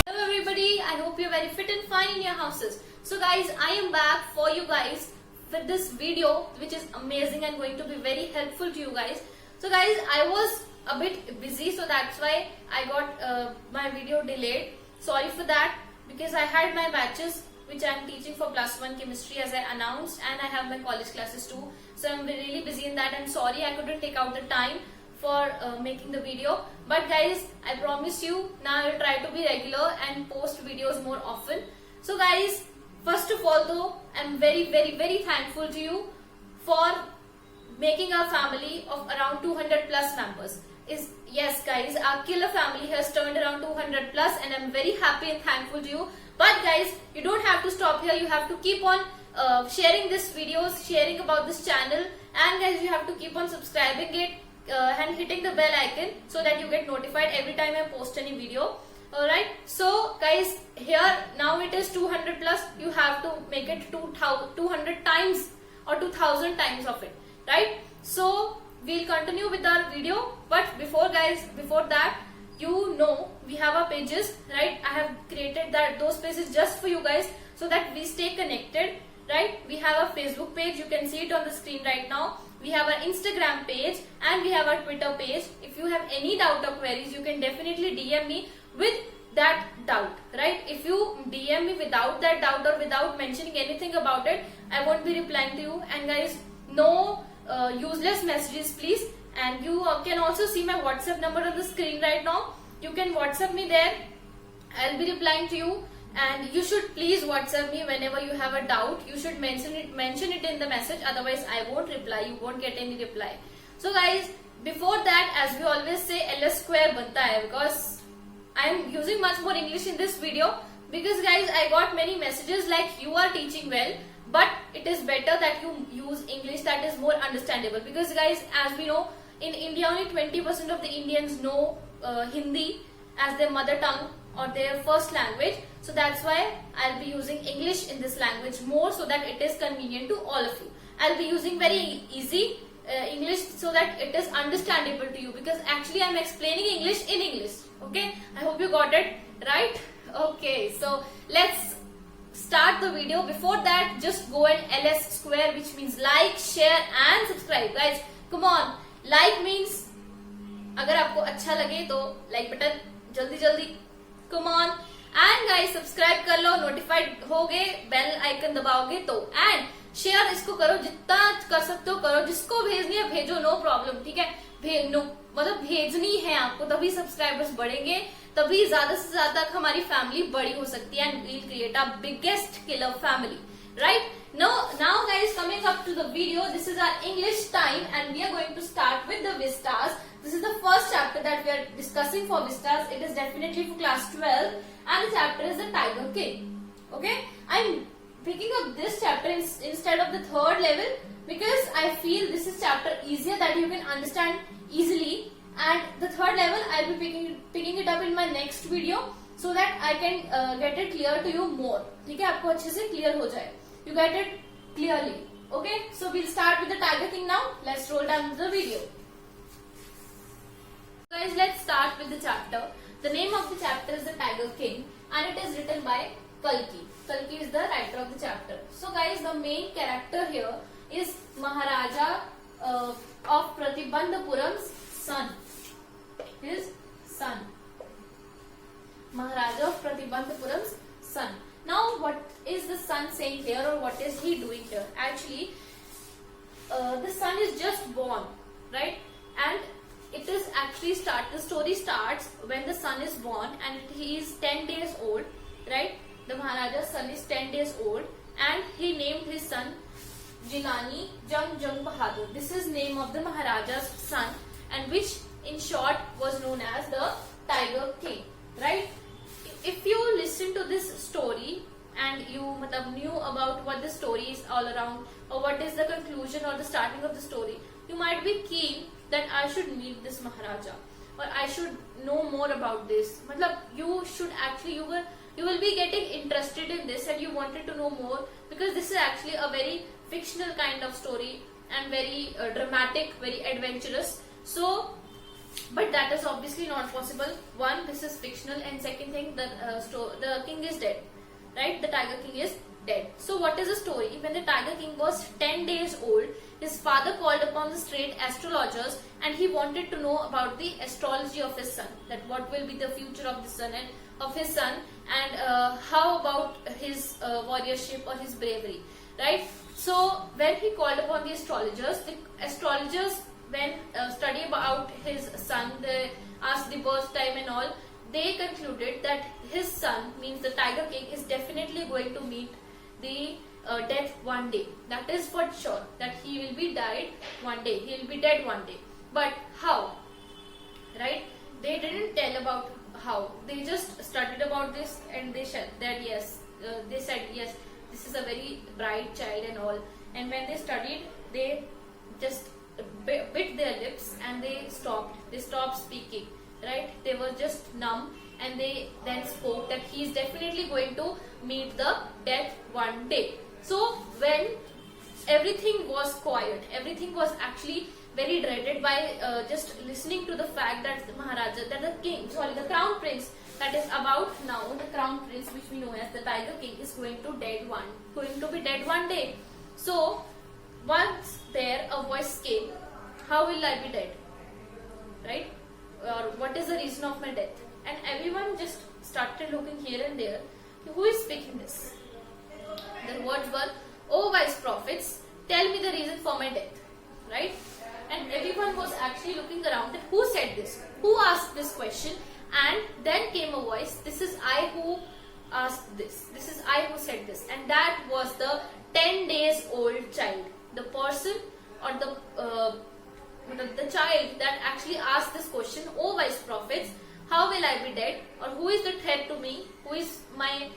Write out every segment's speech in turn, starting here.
Hello everybody, I hope you're very fit and fine in your houses. So guys, I am back for you guys with this video which is amazing and going to be very helpful to you guys. So guys, I was a bit busy, so that's why I got my video delayed. Sorry for that, because I had my batches which I am teaching for +1 chemistry as I announced, and I have my college classes too. So I'm really busy in that. I'm sorry I couldn't take out the time for making the video, but guys, I promise you now I'll try to be regular and post videos more often. So guys, first of all though, I'm very thankful to you for making a family of around 200 plus members. Yes guys, our killer family has turned around 200 plus, and I'm very happy and thankful to you. But guys, you don't have to stop here. You have to keep on sharing this videos, sharing about this channel, and guys, you have to keep on subscribing it and hitting the bell icon so that you get notified every time I post any video. Alright, so guys, here now it is 200 plus. You have to make it 200 times or 2000 times of it, right? So we'll continue with our video, but before that, you know, we have our pages, right? I have created those pages just for you guys so that we stay connected, right? We have a Facebook page, you can see it on the screen right now. We have our Instagram page and we have our Twitter page. If you have any doubt or queries, you can definitely DM me with that doubt, right? If you DM me without that doubt or without mentioning anything about it, I won't be replying to you. And guys, no useless messages please. And you can also see my WhatsApp number on the screen right now. You can WhatsApp me there. I'll be replying to you, and you should please WhatsApp me whenever you have a doubt. You should mention it in the message, otherwise I won't reply. You won't get any reply. So guys, before that, as we always say, LS square banta hai, because I am using much more English in this video, because guys, I got many messages like you are teaching well, but it is better that you use English that is more understandable. Because guys, as we know, in India only 20% of the Indians know Hindi as their mother tongue or their first language. So that's why I'll be using English in this language more, so that it is convenient to all of you. I'll be using very easy English so that it is understandable to you, because actually I'm explaining English in English. Okay, I hope you got it right. Okay, so let's start the video. Before that, just go and LS square, which means like, share and subscribe. Guys, come on. Like means अगर आपको अच्छा लगे तो like button जल्दी come on, and guys subscribe कर लो, notified होगे, bell icon दबाओगे तो, and share इसको करो, जितना कर सकते हो करो, जिसको भेजनी है भेजो, no problem, ठीक है? मतलब भेजनी है आपको, तभी सब्सक्राइबर्स बढ़ेंगे, तभी ज्यादा से ज्यादा हमारी फैमिली बड़ी हो सकती है, and we'll create a biggest killer family, right? Now guys, coming up to the video, this is our English time, and we are going to start with the Vistas. This is the first chapter that we are discussing for Vistas. It is definitely for class 12, and the chapter is the Tiger King. Okay, I'm picking up this chapter instead of the third level, because I feel this is chapter easier that you can understand easily, and the third level I'll be picking it up in my next video so that I can get it clear to you more. ठीक है, आपको अच्छे से clear हो जाए. You get it clearly. Okay, so we'll start with the Tiger King now. Let's roll down the video. Guys, let's start with the chapter. The name of the chapter is the Tiger King, and it is written by Kalki. Kalki is the writer of the chapter. So guys, the main character here is Maharaja of Pratibandhapuram's son. His son. Maharaja of Pratibandhapuram's son. Now, what is the son saying here, or what is he doing here? Actually, the son is just born, right? And it is actually the story starts when the son is born, and he is 10 days old, right? The Maharaja's son is 10 days old, and he named his son Jinani Jung Bahadur. This is name of the Maharaja's son, and which in short was known as the Tiger King, right? If you listen to this story and you knew about what the story is all around, or what is the conclusion or the starting of the story, you might be keen that I should meet this Maharaja, or I should know more about this. You should actually, you will be getting interested in this, and you wanted to know more, because this is actually a very fictional kind of story and very dramatic, very adventurous. So but that is obviously not possible. One, this is fictional, and second thing, the king is dead, right? The Tiger King is dead. So what is the story? When the Tiger King was 10 days old, his father called upon the straight astrologers, and he wanted to know about the astrology of his son, that what will be the future of the son and of his son, and how about his warriorship or his bravery, right? So when he called upon the astrologers when study about his son, they asked the birth time and all. They concluded that his son, means the Tiger King, is definitely going to meet the death one day. That is for sure, that he will be died one day, he will be dead one day. But how, right? They didn't tell about how. They just studied about this, and they said that yes, this is a very bright child and all. And when they studied, they just bit their lips and they stopped speaking, right? They were just numb, and they then spoke that he is definitely going to meet the death one day. So when everything was quiet, everything was actually very dreaded by just listening to the fact that the crown prince, that is about now the crown prince, which we know as the Tiger King, is going to be dead one day. So once there a voice came, how will I be dead, right? Or what is the reason of my death? And everyone just started looking here and there. Who is speaking this? The words were, "Oh wise prophets, tell me the reason for my death," right? And everyone was actually looking around that who said this? Who asked this question? And then came a voice, "This is I who asked this. This is I who said this." And that was the 10 days old child. The person or the child that actually asked this question, "Oh wise prophets, how will I be dead?" Or who is the threat to me? Who is my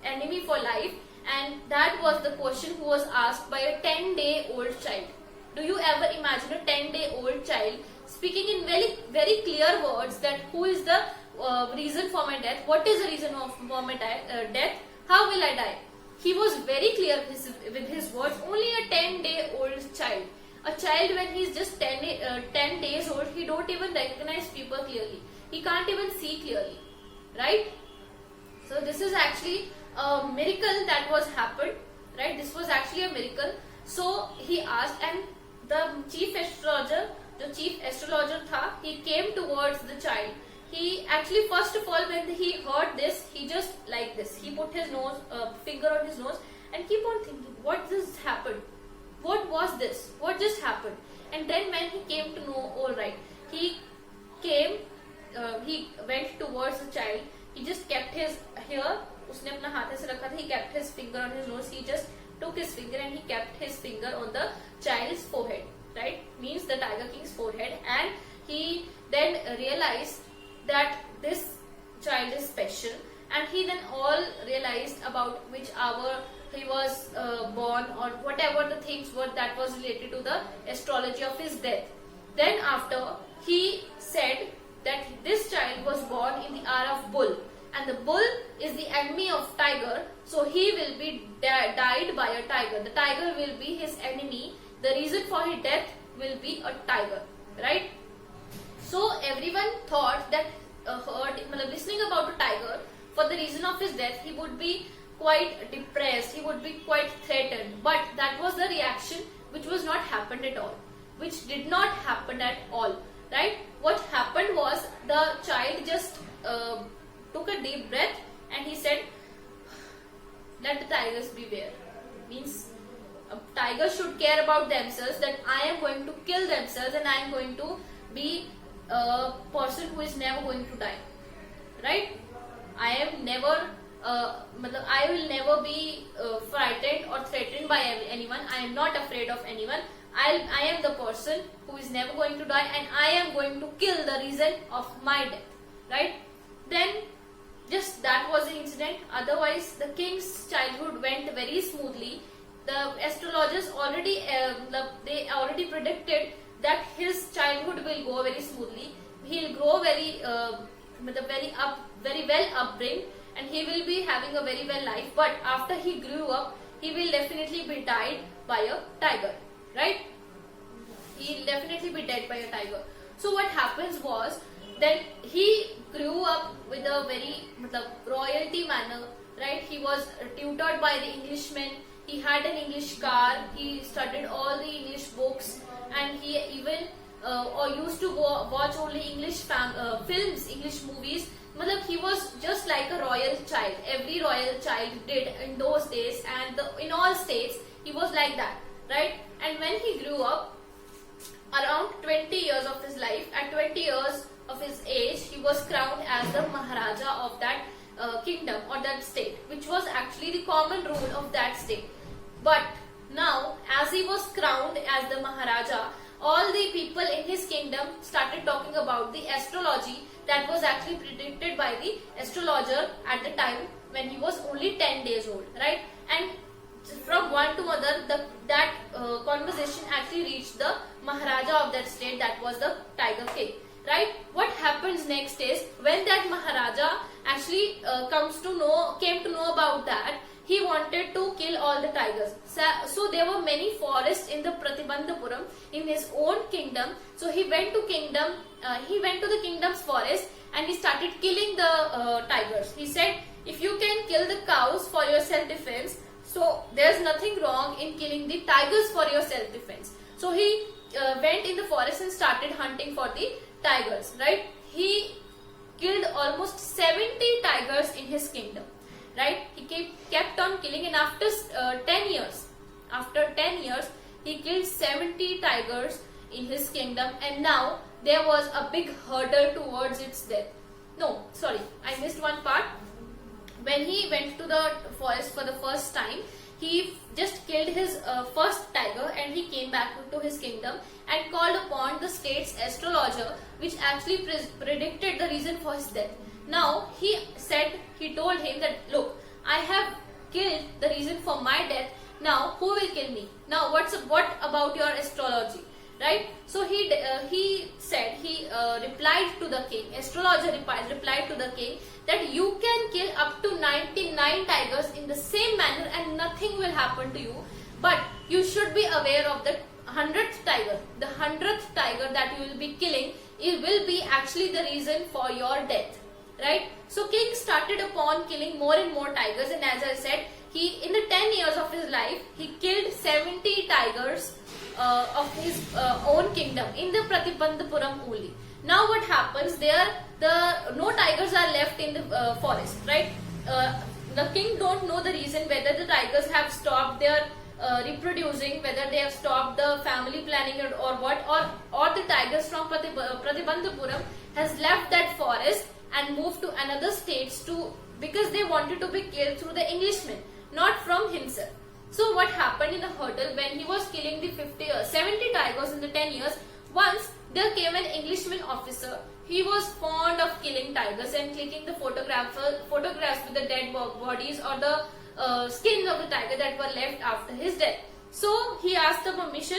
enemy for life? And that was the question who was asked by a 10-day-old child. Do you ever imagine a 10-day-old child speaking in very, very clear words that who is the reason for my death? What is the reason for my death? How will I die? He was very clear with his words. Only a 10-day-old child. A child, when he is just 10 days old, he don't even recognize people clearly. He can't even see clearly, right? So this is actually a miracle that was happened, right? This was actually a miracle. So he asked, and the chief astrologer tha, he came towards the child. He actually, first of all, when he heard this, he just like this. He put his finger on his nose and keep on thinking, what just happened? What was this? What just happened? And then when he came to know, all right, he went towards the child. He just kept his here. उसने अपना हाथ ऐसे रखा था. He kept his finger on his nose. He just took his finger and he kept his finger on the child's forehead. Right? Means the Tiger King's forehead. And he then realized that this child is special. And he then all realized about which hour he was born, or whatever the things were that was related to the astrology of his death. Then after, he said that this child was born in the hour of bull, and the bull is the enemy of tiger, so he will be died by a tiger. The tiger will be his enemy. The reason for his death will be a tiger, right? So everyone thought that listening about a tiger, for the reason of his death, he would be quite depressed, he would be quite threatened. But that was the reaction which was not happened at all, which did not happen at all, right? What happened was the child just took a deep breath and he said, "Let the tigers beware." Means tigers should care about themselves, that I am going to kill themselves and I am going to be a person who is never going to die, right? I am never I will never be frightened or threatened by anyone. I am not afraid of anyone. I am the person who is never going to die, and I am going to kill the reason of my death, right? Then just that was the incident. Otherwise, the king's childhood went very smoothly. The astrologers already they already predicted that his childhood will go very smoothly. He'll grow very well upbringed, and he will be having a very well life. But after he grew up, he will definitely be died by a tiger, right? he'll definitely be dead by a tiger. So what happens was, then he grew up with a very royalty manner, right? He was tutored by the Englishmen. He had an English car. He studied all the English books, and he even or used to watch only English films, English movies. Matlab, he was just like a royal child. Every royal child did in those days, and in all states he was like that, right? And when he grew up, around 20 years of his life, at 20 years of his age, he was crowned as the Maharaja of that kingdom or that state, which was actually the common rule of that state. But now, as he was crowned as the Maharaja, all the people in his kingdom started talking about the astrology that was actually predicted by the astrologer at the time when he was only 10 days old, right? And from one to other, that conversation actually reached the Maharaja of that state, that was the Tiger King, right? What happens next is, when that Maharaja actually came to know about that, he wanted to kill all the tigers. So there were many forests in the Pratibandhapuram in his own kingdom. So he went to the kingdom's forest and he started killing the tigers. He said, if you can kill the cows for your self-defense, so there's nothing wrong in killing the tigers for your self-defense. So he went in the forest and started hunting for the tigers, right? He killed almost 70 tigers in his kingdom, right? He kept on killing, and after 10 years, he killed 70 tigers in his kingdom, and now there was a big hurdle towards its death. No, sorry, I missed one part. When he went to the forest for the first time, he just killed his first tiger, and he came back to his kingdom and called upon the state's astrologer, which actually predicted the reason for his death. Now he told him that, look, I have killed the reason for my death. Now who will kill me? Now what about your astrology, right? So he replied to the king. Astrologer replied to the king that you can kill up to 99 tigers in the same manner and nothing will happen to you, but you should be aware of the 100th tiger. The 100th tiger that you will be killing, it will be actually the reason for your death, right? So king started upon killing more and more tigers, and as I said, he, in the 10 years of his life, he killed 70 tigers of his own kingdom in the Pratibandhapuram only. Now what happens there? No tigers are left in the forest, right? The king don't know the reason, whether the tigers have stopped their reproducing, whether they have stopped the family planning or what, or the tigers from Pratibandhapuram has left that forest and moved to another states because they wanted to be killed through the Englishmen, not from himself. So what happened in the hurdle, when he was killing the 70 tigers in the 10 years, once there came an Englishman officer. He was fond of killing tigers and clicking the photographs with the dead bodies or the skins of the tiger that were left after his death. So he asked the permission,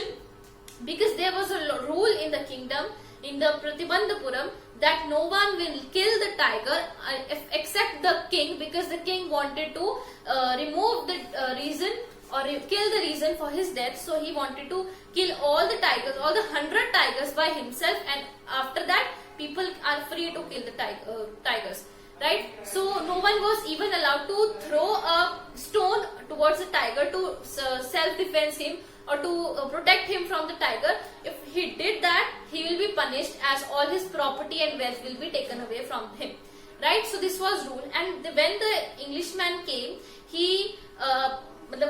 because there was a rule in the kingdom, in the Pratibandhapuram, that no one will kill the tiger except the king, because the king wanted to remove the reason or kill the reason for his death. So he wanted to kill all the tigers, all the 100 tigers by himself, and after that people are free to kill the tigers, right? So no one was even allowed to throw a stone towards the tiger to self-defense him or to protect him from the tiger. If he did that, he will be punished, as all his property and wealth will be taken away from him, right? So this was rule. And when the Englishman came, he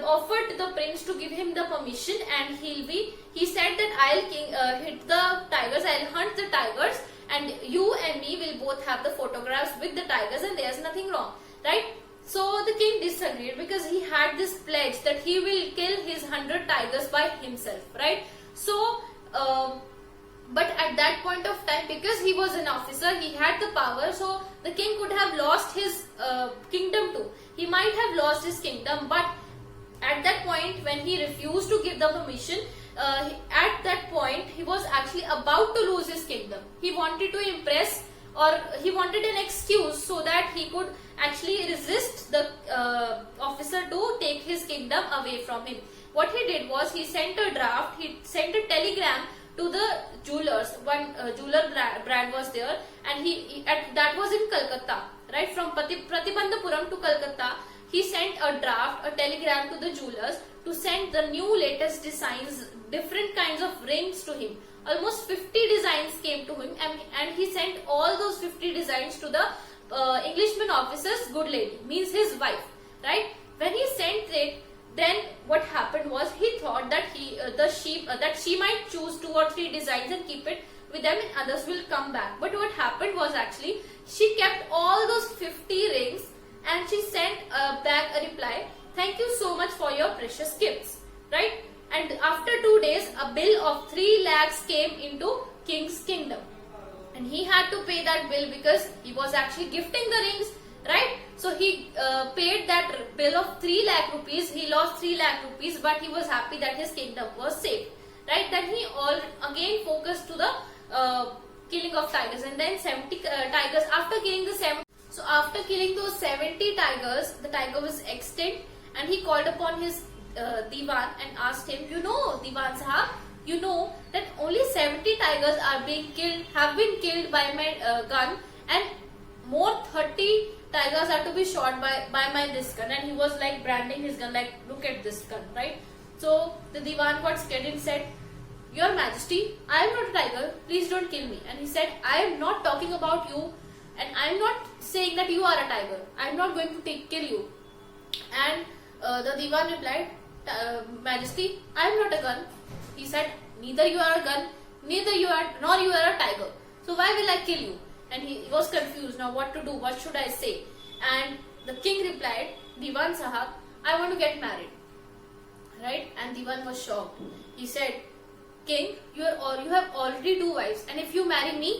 offered the prince to give him the permission, and he said that I'll hit the tigers, I'll hunt the tigers, and you and me will both have the photographs with the tigers, and there's nothing wrong, right? So the king disagreed, because he had this pledge that he will kill his 100 tigers by himself, right? So but at that point of time, because he was an officer, he had the power, so the king could have lost his kingdom too. He might have lost his kingdom, but at that point when he refused to give the permission, at that point he was actually about to lose his kingdom. He wanted to impress, or he wanted an excuse so that he could actually resist the officer to take his kingdom away from him. What he did was, he sent a draft, he sent a telegram to the jewelers. One jeweler brand was there, and that was in Calcutta, right? From Pratibandhapuram to Calcutta, he sent a draft, a telegram to the jewelers to send the new latest designs, different kinds of rings to him. Almost 50 designs came to him, and he sent all those 50 designs to the Englishman officer's good lady, means his wife, right? When he sent it, then what happened was he thought that that she might choose 2 or 3 designs and keep it with them, and others will come back. But what happened was actually she kept all those 50 rings, and she sent back a reply, "Thank you so much for your precious gifts," right? And after 2 days, a bill of 3 lakhs came into King's kingdom, and he had to pay that bill because he was actually gifting the rings, right? So he paid that bill of 3 lakh rupees. He lost 3 lakh rupees, but he was happy that his kingdom was safe, right? Then he again focused to the killing of tigers, and then 70 tigers. After killing the 70, so after killing those 70 tigers, the tiger was extinct, and he called upon his Diwan and asked him, Diwan Sahab, you know that only 70 tigers have been killed by my gun, and more 30 tigers are to be shot by my this gun. And he was like branding his gun, like, look at this gun, right? So the Diwan got scared and said, "Your Majesty, I am not a tiger, please don't kill me." And he said, "I am not talking about you, and I am not saying that you are a tiger. I am not going to kill you." And the Diwan replied, "Majesty, I am not a gun." He said, "Neither you are a gun, nor you are a tiger. So why will I kill you?" And he was confused. Now what to do? What should I say? And the king replied, "Diwan Sahab, I want to get married." Right? And Diwan was shocked. He said, "King, you have already 2 wives, and if you marry me?"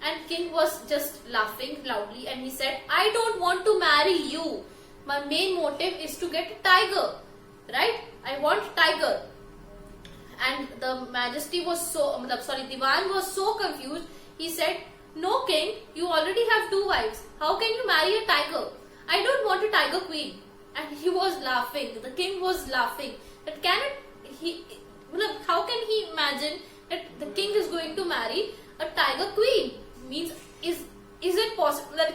And king was just laughing loudly, and he said, "I don't want to marry you. My main motive is to get a tiger, right? I want tiger." And the Majesty was Diwan was so confused. He said, "No, king, you already have 2 wives. How can you marry a tiger? I don't want a tiger queen." And he was laughing. The king was laughing. That how can he imagine that the king is going to marry a tiger queen? Means is it possible that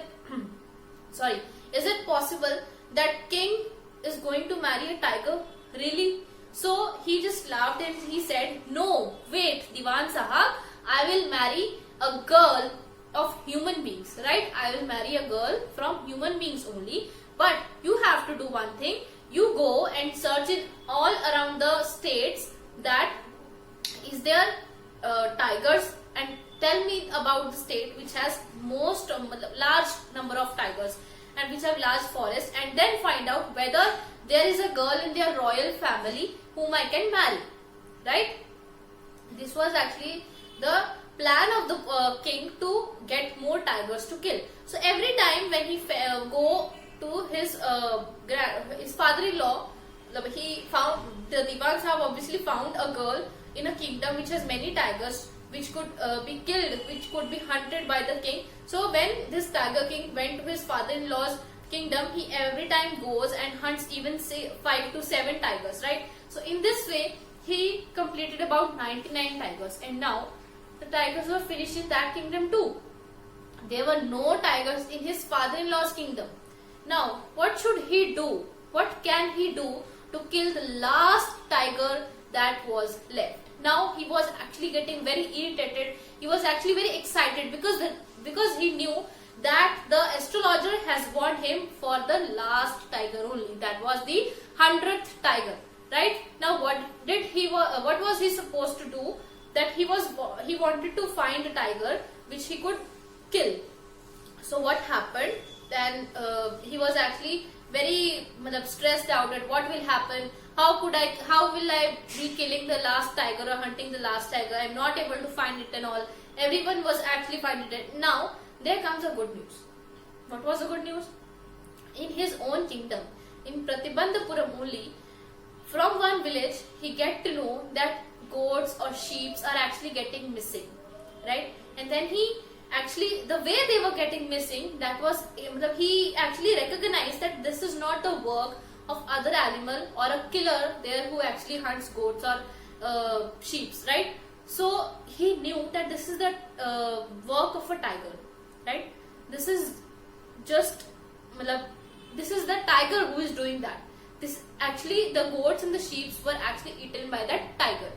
is it possible that king is going to marry a tiger? Really? So he just laughed and he said, "No, wait, Diwan Sahab, I will marry a girl of human beings, right? I will marry a girl from human beings only. But you have to do one thing. You go and search in all around the states that is there tigers, and tell me about the state which has most large number of tigers and which have large forests, and then find out whether there is a girl in their royal family whom I can marry," right? This was actually the plan of the king to get more tigers to kill. So every time when he go to his father-in-law, he found the Diwan Sahab obviously found a girl in a kingdom which has many tigers, which could be killed, which could be hunted by the king. So when this tiger king went to his father-in-law's kingdom, he every time goes and hunts even say 5 to 7 tigers, right? So in this way, he completed about 99 tigers, and now the tigers were finished in that kingdom too. There were no tigers in his father-in-law's kingdom. Now, what should he do? What can he do to kill the last tiger that was left? Now, he was actually getting very irritated. He was actually very excited because he knew that the astrologer has warned him for the last tiger only. That was the 100th tiger, right? Now, what was he supposed to do? That he wanted to find a tiger which he could kill. So what happened? Then he was actually very stressed out at what will happen. How will I be killing the last tiger or hunting the last tiger? I'm not able to find it and all. Everyone was actually finding it. Now there comes a good news. What was the good news? In his own kingdom, in Pratibandhapuram only, from one village he get to know that goats or sheep are actually getting missing, right? And then the way they were getting missing, that was, he actually recognized that this is not the work of other animal or a killer there who actually hunts goats or sheep, right? So he knew that this is the work of a tiger, right? This is just, this is the tiger who is doing that. This actually, the goats and the sheep were actually eaten by that tiger,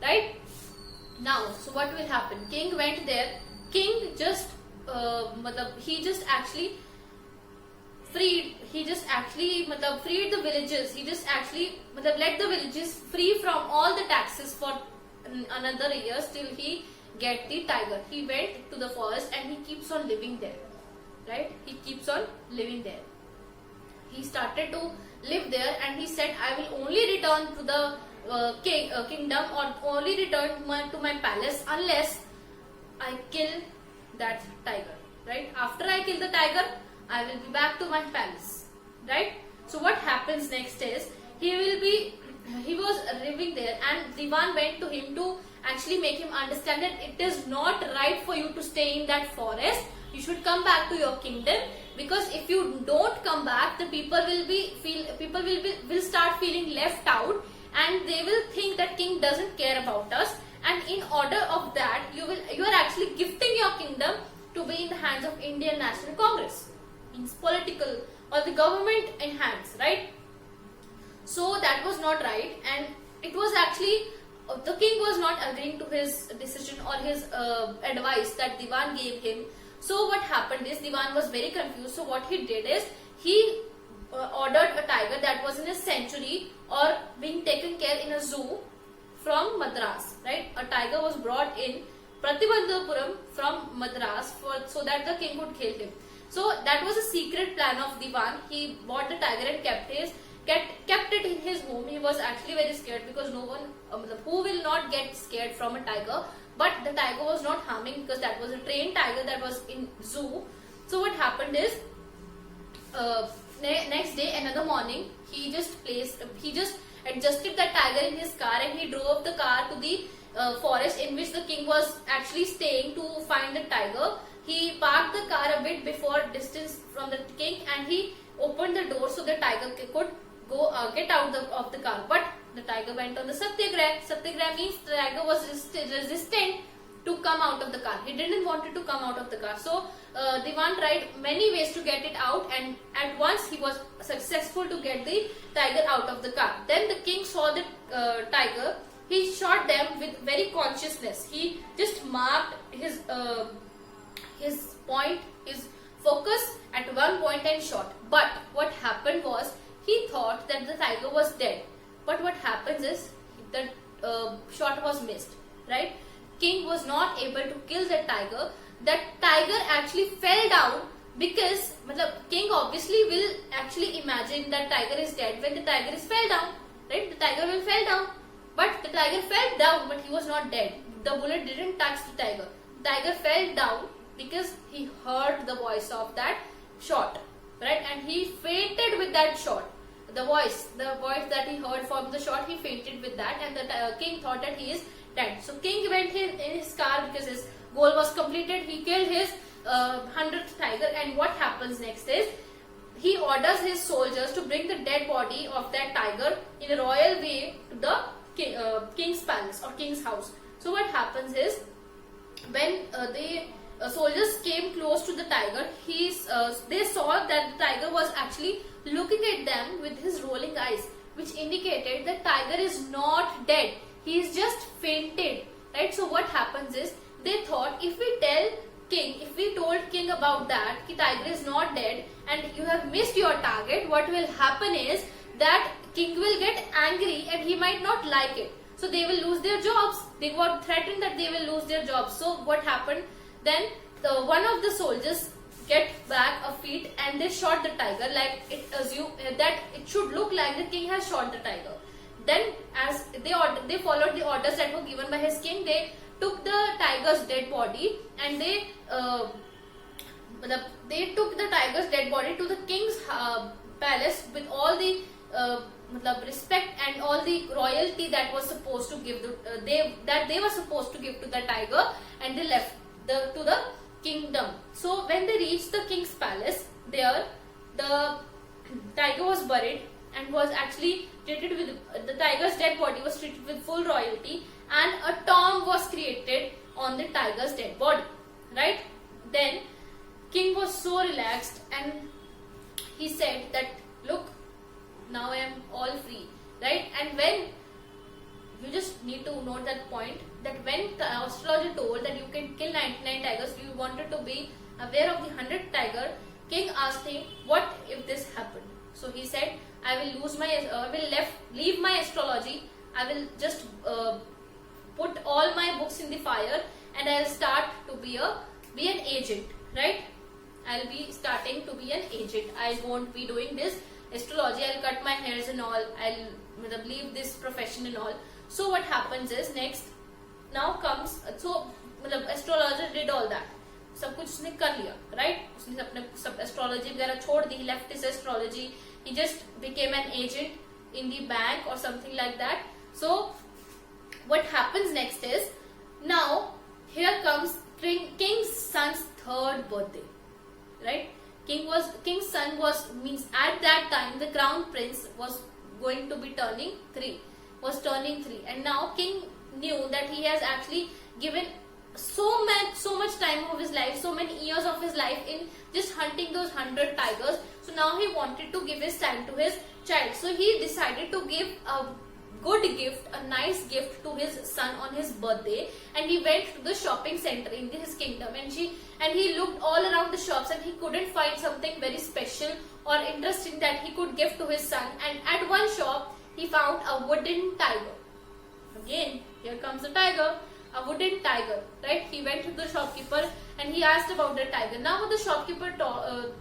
right? Now, so what will happen? King went there. King just, he just actually freed. He just actually, freed the villages. He just actually, let the villages free from all the taxes for another year till he get the tiger. He went to the forest and he keeps on living there, right? He keeps on living there. He started to live there, and he said, I will only return to the kingdom, or only return to my palace unless I kill that tiger, right? After I kill the tiger, I will be back to my palace, right? So what happens next is, he was living there, and Diwan went to him to actually make him understand that it is not right for you to stay in that forest. You should come back to your kingdom, because if you don't come back, the people will start feeling left out, and they will think that king doesn't care about us. And in order of that, you are actually gifting your kingdom to be in the hands of Indian National Congress, means political, or the government in hands, right? So that was not right, and it was actually, the king was not agreeing to his decision or his advice that Diwan gave him. So what happened is, Diwan was very confused. So what he did is, he ordered a tiger that was in a sanctuary or being taken care in a zoo from Madras, right? A tiger was brought in Pratibandhapuram from Madras so that the king would kill him. So that was a secret plan of Diwan. He bought the tiger and kept it in his home. He was actually very scared, because no one, who will not get scared from a tiger? But the tiger was not harming, because that was a trained tiger that was in zoo. So what happened is, next day, another morning, he just adjusted that tiger in his car, and he drove the car to the forest in which the king was actually staying to find the tiger. He parked the car a bit before distance from the king, and he opened the door so the tiger could go get out of the car. But the tiger went on the satyagraha. Satyagraha means the tiger was resistant to come out of the car. He didn't want it to come out of the car. So Diwan tried many ways to get it out, and at once he was successful to get the tiger out of the car. Then the king saw the tiger. He shot them with very consciousness. He just marked his point, his focus at one point and shot. But what happened was, he thought that the tiger was dead. But what happens is, the shot was missed, right? King was not able to kill the tiger. That tiger actually fell down, because king obviously will actually imagine that tiger is dead when the tiger is fell down, right? The tiger will fell down, but the tiger fell down, but he was not dead. The bullet didn't touch the tiger. The tiger fell down because he heard the voice of that shot, right? And he fainted with that shot. The voice that he heard from the shot, he fainted with that, and the king thought that he is dead. So king went in his car, because his goal was completed. He killed his 100th tiger, and what happens next is, he orders his soldiers to bring the dead body of that tiger in a royal way to the king's palace or king's house. So what happens is, when soldiers came close to the tiger, they saw that the tiger was actually looking at them with his rolling eyes, which indicated that tiger is not dead. He is just fainted, right? So what happens is, they thought, if we told king about that, ki tiger is not dead and you have missed your target, what will happen is that king will get angry and he might not like it. So they will lose their jobs. They got threatened that they will lose their jobs. So what happened? Then one of the soldiers get back a feet and they shot the tiger, like that it should look like the king has shot the tiger. Then as they followed the orders that were given by his king, they took the tiger's dead body and they took the tiger's dead body to the king's palace with all the respect and all the royalty that was supposed to give they were supposed to give to the tiger, and they left to the kingdom. So when they reached the king's palace, there the tiger was buried and was actually treated with, the tiger's dead body was treated with full royalty, and a tomb was created on the tiger's dead body, right? Then king was so relaxed and he said that, look, now I am all free, right? And when you just need to note that point, that when the astrologer told that you can kill 99 tigers, you wanted to be aware of the 100th tiger. King asked him, what if this happened? So he said, I will leave my astrology. I will just put all my books in the fire, and I will start to be an agent, right? I will be starting to be an agent. I won't be doing this astrology. I'll cut my hairs and all. I'll leave this profession and all. So what happens is, next now comes, so astrologer did all that, सब कुछ उसने कर लिया, right? उसने अपने सब astrology वगैरह छोड़ दी. He left his astrology. He just became an agent in the bank or something like that. So what happens next is, now here comes king's son's third birthday, right? King's son means at that time the crown prince was going to be turning 3, and now king knew that he has actually given so much time of his life, so many years of his life in just hunting those 100 tigers. So now he wanted to give his time to his child. So he decided to give a good gift, a nice gift to his son on his birthday, and he went to the shopping center in his kingdom, and he looked all around the shops, and he couldn't find something very special or interesting that he could give to his son. And at one shop he found a wooden tiger. Again, here comes the tiger. A wooden tiger, right? He went to the shopkeeper and he asked about the tiger. Now the shopkeeper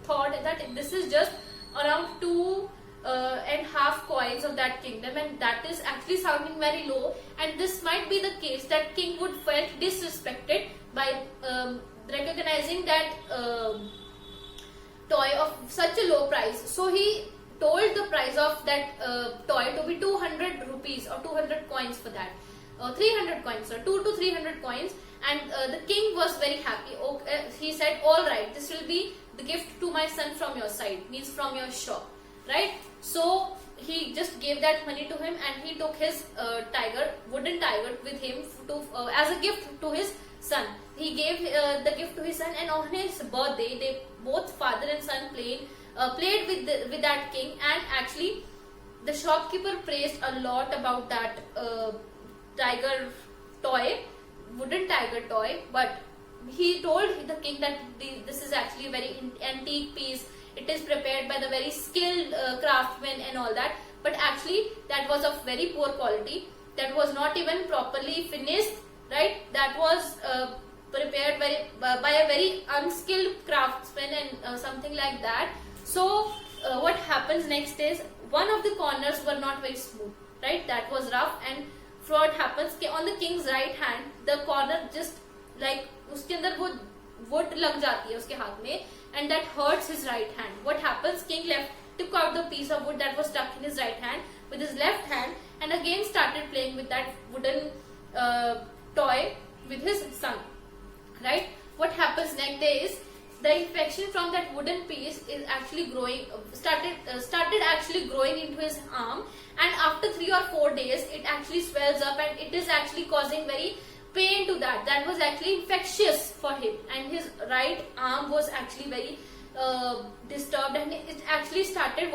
thought that this is just around 2.5 coins of that kingdom, and that is actually sounding very low, and this might be the case that king would felt disrespected by recognizing that toy of such a low price. So he told the price of that toy to be 200 rupees or 200 coins for that. 300 coins, or 2 to 300 coins, and the king was very happy. He said, all right, this will be the gift to my son from your side, means from your shop, right? So he just gave that money to him, and he took his wooden tiger with him as a gift to his son. He gave the gift to his son, and on his birthday, they both father and son played with that king, and actually the shopkeeper praised a lot about that tiger toy, wooden tiger toy, but he told the king that this is actually a very antique piece. It is prepared by the very skilled craftsmen and all that, but actually that was of very poor quality. That was not even properly finished, right? That was prepared by a very unskilled craftsman and something like that. So what happens next is, one of the corners were not very smooth, right? That was rough, and what happens on the king's right hand, the corner just like उसके अंदर वो wood लग जाती है उसके हाथ में, and that hurts his right hand. What happens? King took out the piece of wood that was stuck in his right hand with his left hand, and again started playing with that wooden toy with his son, right? What happens next day is, the infection from that wooden piece is actually started actually growing into his arm, and after 3 or 4 days it actually swells up, and it is actually causing very pain to that was actually infectious for him, and his right arm was actually very disturbed, and it actually started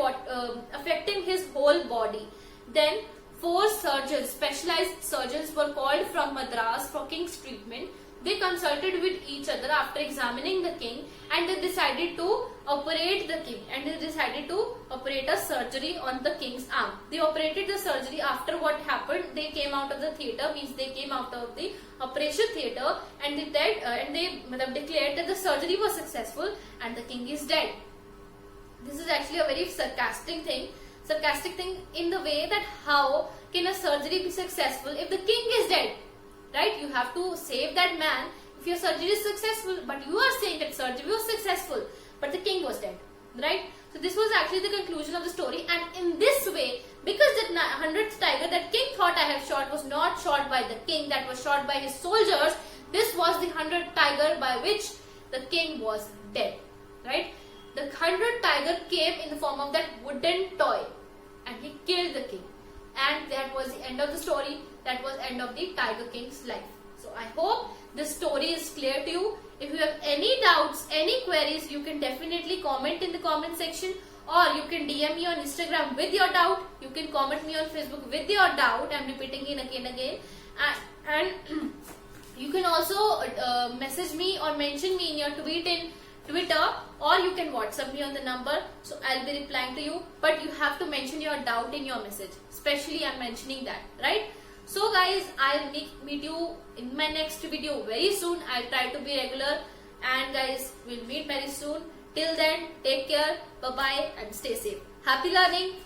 affecting his whole body. Then 4 surgeons, specialized surgeons, were called from Madras for king's treatment. They consulted with each other after examining the king, and they decided to operate the king, and they decided to operate a surgery on the king's arm. They operated the surgery. After what happened, they came out of the theatre, means they came out of the operation theatre, and they declared that the surgery was successful and the king is dead. This is actually a very sarcastic thing in the way that how can a surgery be successful if the king is dead? Right? You have to save that man if your surgery is successful, but you are saying that surgery was successful, but the king was dead, right? So this was actually the conclusion of the story, and in this way, because that 100th tiger that king thought I have shot was not shot by the king, that was shot by his soldiers, this was the 100th tiger by which the king was dead, right? The 100th tiger came in the form of that wooden toy, and he killed the king. And that was the end of the story. That was end of the Tiger King's life. So I hope this story is clear to you. If you have any doubts, any queries, you can definitely comment in the comment section, or you can DM me on Instagram with your doubt. You can comment me on Facebook with your doubt. I'm repeating it again. And you can also message me or mention me in your tweet in Twitter, or you can WhatsApp me on the number. So I'll be replying to you. But you have to mention your doubt in your message. Especially I'm mentioning that, right? So guys, I'll meet you in my next video very soon. I'll try to be regular. And guys, we'll meet very soon. Till then, take care. Bye-bye and stay safe. Happy learning.